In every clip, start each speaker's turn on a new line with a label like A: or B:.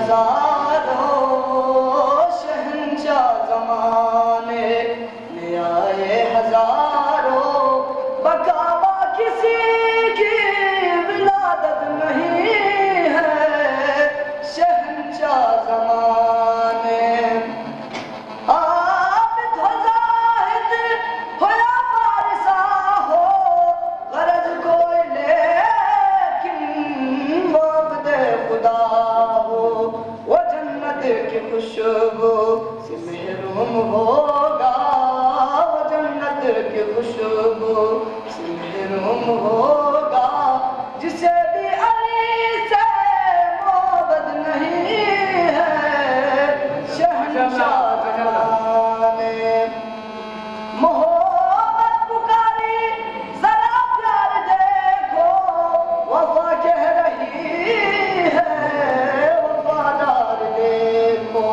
A: हजारों शहंशाह ज़माने ले आए हजारों, बकावा किसी की विलादत नहीं है शहंशाह ज़माने। आबिद हो ज़ाहिद हो या फारिसा हो, गरज कोई लेकिन वो अब्द खुदा हो, वो जन्नत की खुशबू से महरूम होगा, वो जन्नत की खुशबू से महरूम होगा। जिसे भी अली से मोहब्बत नहीं है शहंशाह ज़माने। मोहब्बत पुकारी जरा प्यार देखो, वफा कह रही है वफादार देखो।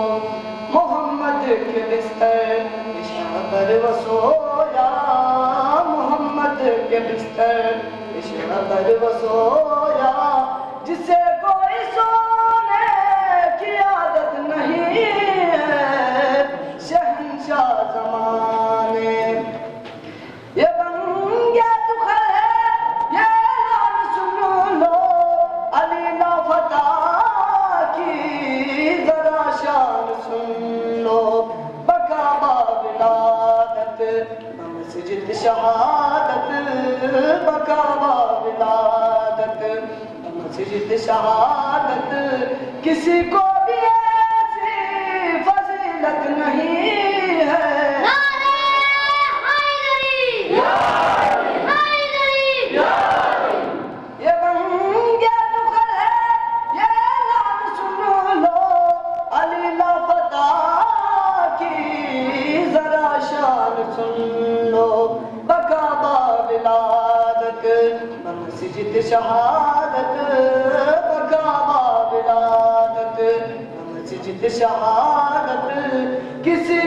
A: मोहम्मद के बिस्तर इश्क पर वो सोया, मोहम्मद के बिस्तर इश्क पर वो सोया। जिसे कोई सोने की आदत नहीं है शहंशाह ज़माने। ये बन गया दुखर है ये ऐलान सुन लो, अली लापता की जरा शान सुन लो। बकावा विलादत मस्जिद शहादत, बकावा विलादत मस्जिद शहादत। किसी को भी ऐसी फजीलत नहीं है। ये बन गया दुखर है ये ऐलान सुन लो, अली लापता की जरा शान सुन लो। बकावा विलादत मस्जिद शहादत, बकावा विलादत मस्जिद शहादत। किसी